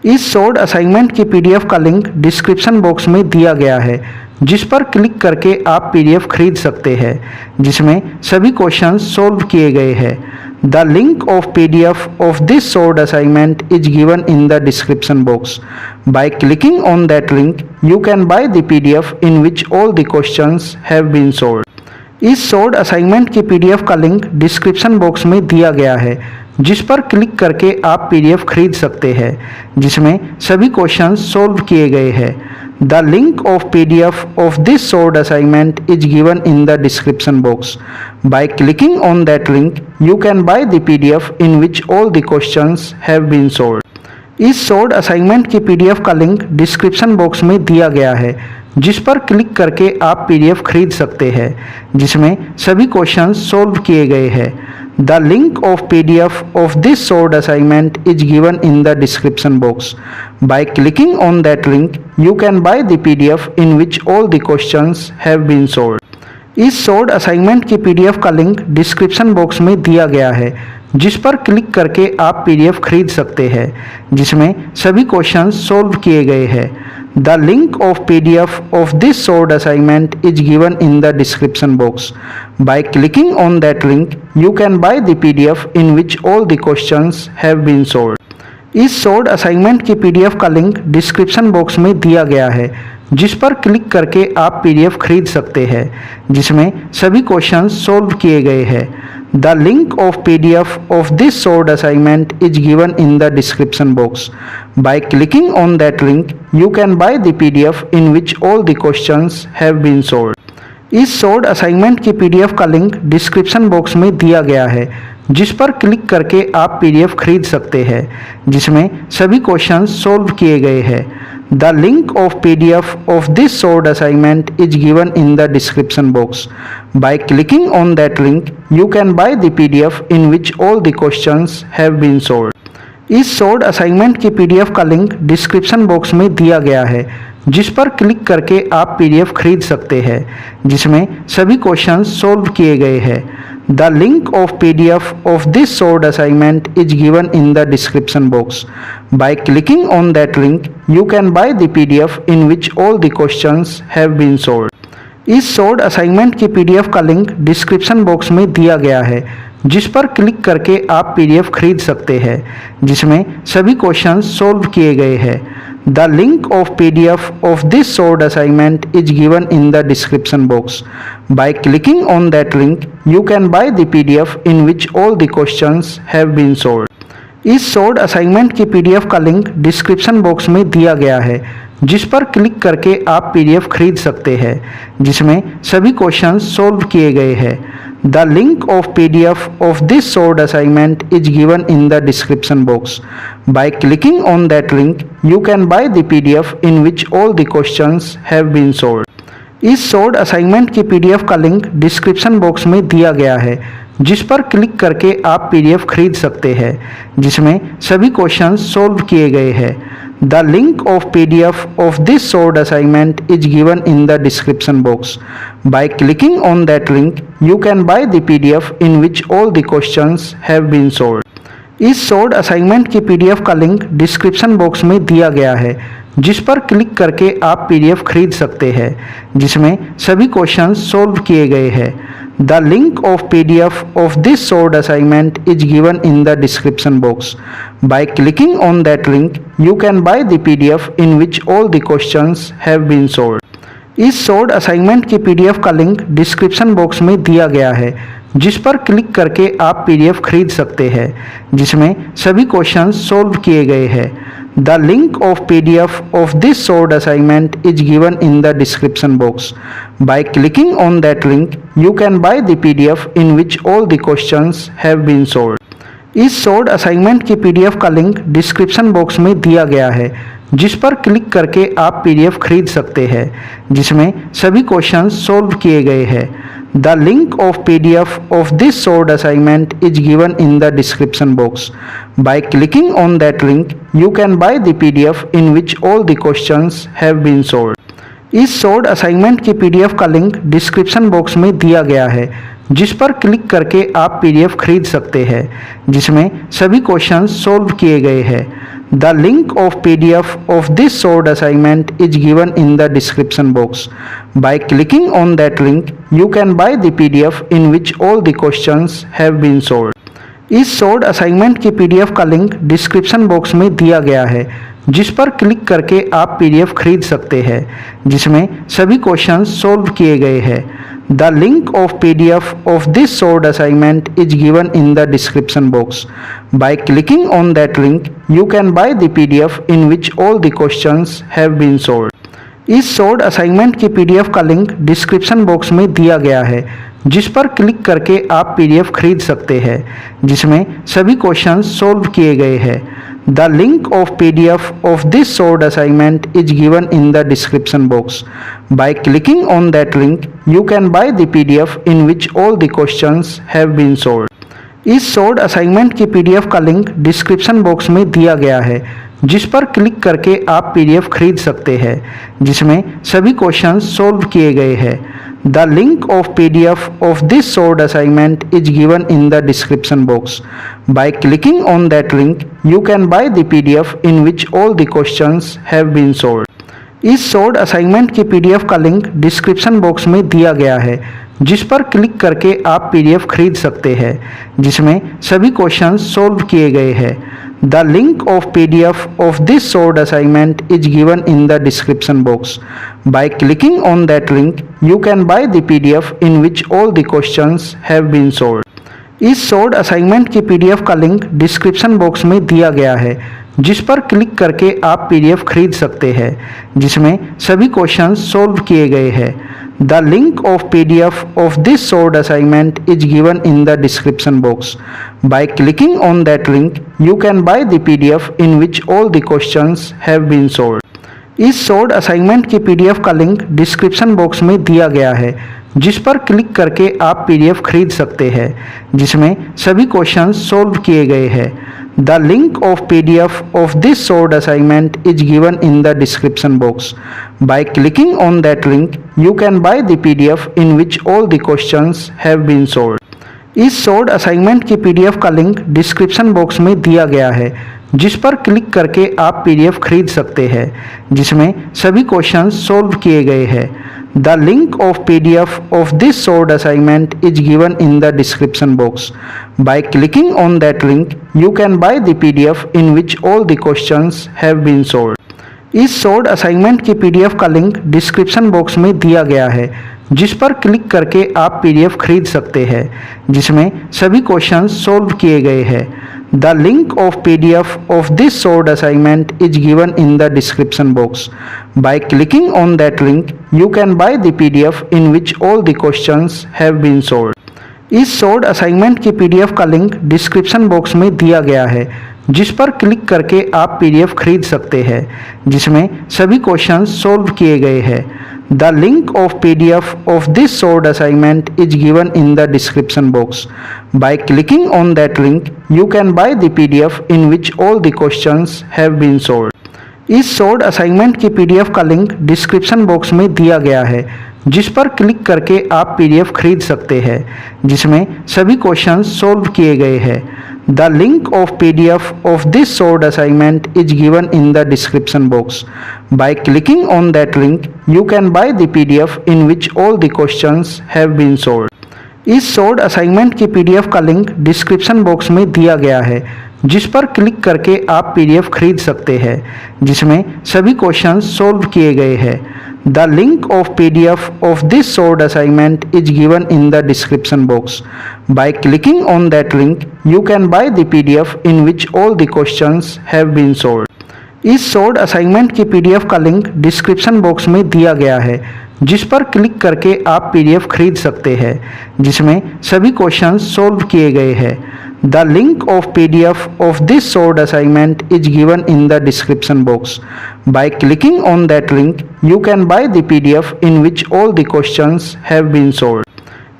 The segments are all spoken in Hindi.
इस शॉर्ट असाइनमेंट की पीडीएफ का लिंक डिस्क्रिप्शन बॉक्स में दिया गया है, जिस पर क्लिक करके आप पीडीएफ खरीद सकते हैं, जिसमें सभी क्वेश्चंस सॉल्व किए गए हैं। The link of PDF of this short assignment is given in the description box. By clicking on that link you can buy the PDF in which all the questions have been solved. इस शॉर्ट असाइनमेंट की पीडीएफ का लिंक डिस्क्रिप्शन बॉक्स में दिया गया है, जिस पर क्लिक करके आप पीडीएफ खरीद सकते हैं, जिसमें सभी क्वेश्चंस सॉल्व किए गए हैं। The link of PDF of this short assignment is given in the description box. By clicking on that link you can buy the PDF in which all the questions have been solved. इस शॉर्ट असाइनमेंट की पीडीएफ का लिंक डिस्क्रिप्शन बॉक्स में दिया गया है, जिस पर क्लिक करके आप पीडीएफ खरीद सकते हैं, जिसमें सभी क्वेश्चंस सॉल्व किए गए हैं। The link of PDF of this short assignment is given in the description box. By clicking on that link you can buy the PDF in which all the questions have been solved. इस शॉर्ट असाइनमेंट की पीडीएफ का लिंक डिस्क्रिप्शन बॉक्स में दिया गया है, जिस पर क्लिक करके आप पीडीएफ खरीद सकते हैं, जिसमें सभी क्वेश्चंस सॉल्व किए गए हैं। The link of PDF of this short assignment is given in the description box. By clicking on that link you can buy the PDF in which all the questions have been solved. इस शॉर्ट असाइनमेंट की पीडीएफ का लिंक डिस्क्रिप्शन बॉक्स में दिया गया है, जिस पर क्लिक करके आप पीडीएफ खरीद सकते हैं, जिसमें सभी क्वेश्चंस सॉल्व किए गए हैं। The link of PDF of this short assignment is given in the description box. By clicking on that link you can buy the PDF in which all the questions have been solved. इस शॉर्ट असाइनमेंट की पीडीएफ का लिंक डिस्क्रिप्शन बॉक्स में दिया गया है, जिस पर क्लिक करके आप पीडीएफ खरीद सकते हैं, जिसमें सभी क्वेश्चंस सॉल्व किए गए हैं। The link of PDF of this short assignment is given in the description box. By clicking on that link you can buy the PDF in which all the questions have been solved. इस शॉर्ट असाइनमेंट की पीडीएफ का लिंक डिस्क्रिप्शन बॉक्स में दिया गया है, जिस पर क्लिक करके आप पीडीएफ खरीद सकते हैं, जिसमें सभी क्वेश्चंस सॉल्व किए गए हैं। The link of PDF of this short assignment is given in the description box. By clicking on that link you can buy the PDF in which all the questions have been solved. इस शॉर्ट असाइनमेंट की पीडीएफ का लिंक डिस्क्रिप्शन बॉक्स में दिया गया है, जिस पर क्लिक करके आप पीडीएफ खरीद सकते हैं, जिसमें सभी क्वेश्चंस सॉल्व किए गए हैं। The link of PDF of this short assignment is given in the description box. By clicking on that link you can buy the PDF in which all the questions have been solved. इस शॉर्ट असाइनमेंट की पीडीएफ का लिंक डिस्क्रिप्शन बॉक्स में दिया गया है, जिस पर क्लिक करके आप पीडीएफ खरीद सकते हैं, जिसमें सभी क्वेश्चंस सॉल्व किए गए हैं। The link of PDF of this short assignment is given in the description box. By clicking on that link you can buy the PDF in which all the questions have been solved. इस शॉर्ट असाइनमेंट की पीडीएफ का लिंक डिस्क्रिप्शन बॉक्स में दिया गया है, जिस पर क्लिक करके आप पीडीएफ खरीद सकते हैं, जिसमें सभी क्वेश्चंस सॉल्व किए गए हैं। The link of PDF of this short assignment is given in the description box. By clicking on that link you can buy the PDF in which all the questions have been solved. इस शॉर्ट असाइनमेंट की पीडीएफ का लिंक डिस्क्रिप्शन बॉक्स में दिया गया है, जिस पर क्लिक करके आप पीडीएफ खरीद सकते हैं, जिसमें सभी क्वेश्चंस सॉल्व किए गए हैं। The link of PDF of this short assignment is given in the description box. By clicking on that link you can buy the PDF in which all the questions have been solved. इस शॉर्ट असाइनमेंट की पीडीएफ का लिंक डिस्क्रिप्शन बॉक्स में दिया गया है, जिस पर क्लिक करके आप पीडीएफ खरीद सकते हैं, जिसमें सभी क्वेश्चंस सॉल्व किए गए हैं। The link of PDF of this short assignment is given in the description box. By clicking on that link you can buy the PDF in which all the questions have been solved. इस शॉर्ट असाइनमेंट की पीडीएफ का लिंक डिस्क्रिप्शन बॉक्स में दिया गया है, जिस पर क्लिक करके आप पीडीएफ खरीद सकते हैं, जिसमें सभी क्वेश्चंस सॉल्व किए गए हैं। The link of PDF of this short assignment is given in the description box. By clicking on that link you can buy the PDF in which all the questions have been solved. इस शॉर्ट असाइनमेंट की पीडीएफ का लिंक डिस्क्रिप्शन बॉक्स में दिया गया है, जिस पर क्लिक करके आप पीडीएफ खरीद सकते हैं, जिसमें सभी क्वेश्चंस सॉल्व किए गए हैं। The link of PDF of this solved assignment is given in the description box. By clicking on that link, you can buy the PDF in which all the questions have been solved. इस सोल्ड असाइनमेंट की पीडीएफ का लिंक डिस्क्रिप्शन बॉक्स में दिया गया है, जिस पर क्लिक करके आप पीडीएफ खरीद सकते हैं, जिसमें सभी क्वेश्चंस सॉल्व किए गए हैं। The link of PDF of this solved assignment is given in the description box. By clicking on that link, you can buy the PDF in which all the questions have been solved. इस सोल्ड असाइनमेंट की पीडीएफ का लिंक डिस्क्रिप्शन बॉक्स में दिया गया है, जिस पर क्लिक करके आप पीडीएफ खरीद सकते हैं, जिसमें सभी क्वेश्चंस सॉल्व किए गए हैं। The link of PDF of this solved assignment is given in the description box. By clicking on that link, you can buy the PDF in which all the questions have been solved. इस सोल्ड असाइनमेंट की पीडीएफ का लिंक डिस्क्रिप्शन बॉक्स में दिया गया है, जिस पर क्लिक करके आप पीडीएफ खरीद सकते हैं, जिसमें सभी क्वेश्चंस सॉल्व किए गए हैं। The link of PDF of this solved assignment is given in the description box. By clicking on that link, you can buy the PDF in which all the questions have been solved. इस सोल्ड असाइनमेंट की पीडीएफ का लिंक डिस्क्रिप्शन बॉक्स में दिया गया है, जिस पर क्लिक करके आप पीडीएफ खरीद सकते हैं, जिसमें सभी क्वेश्चंस सॉल्व किए गए हैं। The link of PDF of this solved assignment is given in the description box. By clicking on that link, you can buy the PDF in which all the questions have been solved. इस सोल्ड असाइनमेंट की पीडीएफ का लिंक डिस्क्रिप्शन बॉक्स में दिया गया है, जिस पर क्लिक करके आप पीडीएफ खरीद सकते हैं, जिसमें सभी क्वेश्चंस सॉल्व किए गए हैं। The link of PDF of this solved assignment is given in the description box. By clicking on that link, you can buy the PDF in which all the questions have been solved. इस सोल्ड असाइनमेंट की पीडीएफ का लिंक डिस्क्रिप्शन बॉक्स में दिया गया है, जिस पर क्लिक करके आप पीडीएफ खरीद सकते हैं, जिसमें सभी क्वेश्चंस सॉल्व किए गए हैं। The link of PDF of this solved assignment is given in the description box. By clicking on that link, you can buy the PDF in which all the questions have been solved. इस सोल्ड असाइनमेंट की पीडीएफ का लिंक डिस्क्रिप्शन बॉक्स में दिया गया है, जिस पर क्लिक करके आप पीडीएफ खरीद सकते हैं, जिसमें सभी क्वेश्चंस सॉल्व किए गए हैं। The link of PDF of this solved assignment is given in the description box. By clicking on that link, you can buy the PDF in which all the questions have been solved. इस सोल्ड असाइनमेंट की पीडीएफ का लिंक डिस्क्रिप्शन बॉक्स में दिया गया है, जिस पर क्लिक करके आप पीडीएफ खरीद सकते हैं, जिसमें सभी क्वेश्चंस सॉल्व किए गए हैं। The link of PDF of this solved assignment is given in the description box. By clicking on that link, you can buy the PDF in which all the questions have been solved. इस सोल्ड असाइनमेंट की पीडीएफ का लिंक डिस्क्रिप्शन बॉक्स में दिया गया है, जिस पर क्लिक करके आप पीडीएफ खरीद सकते हैं, जिसमें सभी क्वेश्चंस सॉल्व किए गए हैं। The link of PDF of this solved assignment is given in the description box. By clicking on that link, you can buy the PDF in which all the questions have been solved. इस सोल्ड असाइनमेंट की पीडीएफ का लिंक डिस्क्रिप्शन बॉक्स में दिया गया है, जिस पर क्लिक करके आप पीडीएफ खरीद सकते हैं, जिसमें सभी क्वेश्चंस सॉल्व किए गए हैं। The link of PDF of this solved assignment is given in the description box. By clicking on that link, you can buy the PDF in which all the questions have been solved. इस सोल्ड असाइनमेंट की पीडीएफ का लिंक डिस्क्रिप्शन बॉक्स में दिया गया है, जिस पर क्लिक करके आप पीडीएफ खरीद सकते हैं, जिसमें सभी क्वेश्चंस सॉल्व किए गए हैं। The link of PDF of this solved assignment is given in the description box. By clicking on that link, you can buy the PDF in which all the questions have been solved. इस सोल्ड असाइनमेंट की पीडीएफ का लिंक डिस्क्रिप्शन बॉक्स में दिया गया है, जिस पर क्लिक करके आप पीडीएफ खरीद सकते हैं, जिसमें सभी क्वेश्चंस सॉल्व किए गए हैं। The link of PDF of this solved assignment is given in the description box. By clicking on that link, you can buy the PDF in which all the questions have been solved.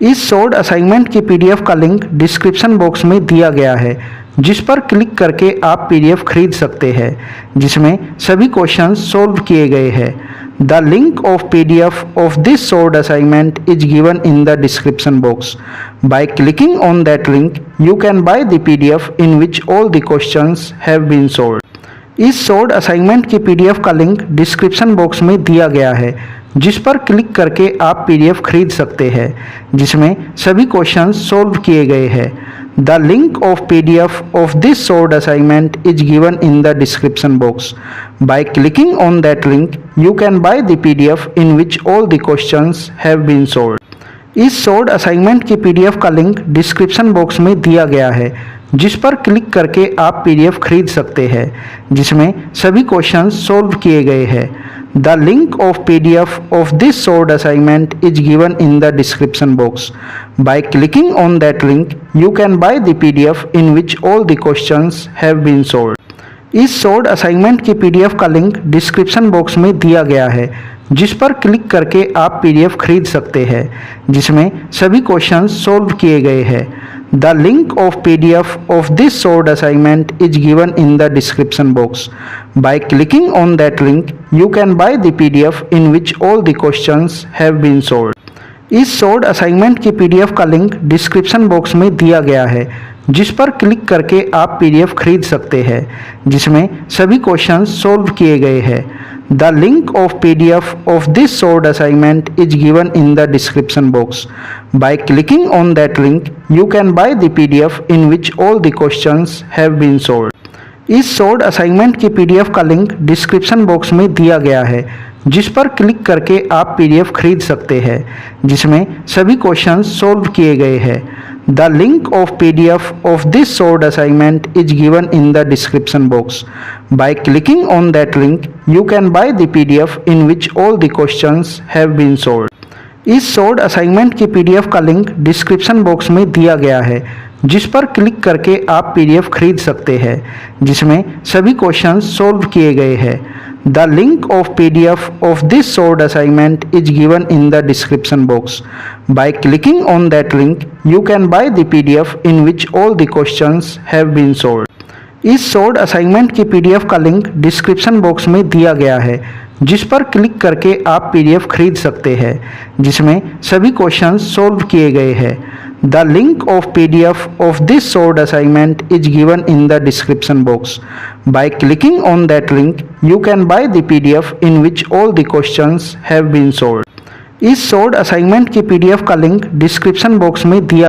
इस सोल्ड असाइनमेंट की पीडीएफ का लिंक डिस्क्रिप्शन बॉक्स में दिया गया है, जिस पर क्लिक करके आप पीडीएफ खरीद सकते हैं, जिसमें सभी क्वेश्चंस सॉल्व किए गए हैं। The link of PDF of this solved assignment is given in the description box. By clicking on that link, you can buy the PDF in which all the questions have been solved. इस शॉर्ट असाइनमेंट की पीडीएफ का लिंक डिस्क्रिप्शन बॉक्स में दिया गया है, जिस पर क्लिक करके आप पीडीएफ खरीद सकते हैं, जिसमें सभी क्वेश्चंस सॉल्व किए गए हैं। The link of PDF of this short assignment is given in the description box. By clicking on that link you can buy the PDF in which all the questions have been solved. इस शॉर्ट असाइनमेंट की पीडीएफ का लिंक डिस्क्रिप्शन बॉक्स में दिया गया है, जिस पर क्लिक करके आप पीडीएफ खरीद सकते हैं, जिसमें सभी क्वेश्चंस सॉल्व किए गए हैं। The link of PDF of this short assignment is given in the description box. By clicking on that link you can buy the PDF in which all the questions have been solved. इस शॉर्ट असाइनमेंट की पीडीएफ का लिंक डिस्क्रिप्शन बॉक्स में दिया गया है, जिस पर क्लिक करके आप पीडीएफ खरीद सकते हैं, जिसमें सभी क्वेश्चंस सॉल्व किए गए हैं। The link of PDF of this short assignment is given in the description box. By clicking on that link you can buy the PDF in which all the questions have been solved. इस शॉर्ट असाइनमेंट की पीडीएफ का लिंक डिस्क्रिप्शन बॉक्स में दिया गया है, जिस पर क्लिक करके आप पीडीएफ खरीद सकते हैं, जिसमें सभी क्वेश्चंस सॉल्व किए गए हैं। The link of PDF of this short assignment is given in the description box. By clicking on that link you can buy the PDF in which all the questions have been solved. इस शॉर्ट असाइनमेंट की पीडीएफ का लिंक डिस्क्रिप्शन बॉक्स में दिया गया है, जिस पर क्लिक करके आप पीडीएफ खरीद सकते हैं, जिसमें सभी क्वेश्चंस सॉल्व किए गए हैं। The link of PDF of this short assignment is given in the description box. By clicking on that link you can buy the PDF in which all the questions have been solved. इस शॉर्ट असाइनमेंट की पीडीएफ का लिंक डिस्क्रिप्शन बॉक्स में दिया गया है, जिस पर क्लिक करके आप पीडीएफ खरीद सकते हैं, जिसमें सभी क्वेश्चंस सॉल्व किए गए हैं। The link of PDF of this short assignment is given in the description box. By clicking on that link you can buy the PDF in which all the questions have been solved. इस शॉर्ट असाइनमेंट की पीडीएफ का लिंक डिस्क्रिप्शन बॉक्स में दिया गया है, जिस पर क्लिक करके आप पीडीएफ खरीद सकते हैं, जिसमें सभी क्वेश्चंस सॉल्व किए गए हैं। The link of PDF of this short assignment is given in the description box. By clicking on that link you can buy the PDF in which all the questions have been solved. इस शॉर्ट असाइनमेंट की पीडीएफ का लिंक डिस्क्रिप्शन बॉक्स में दिया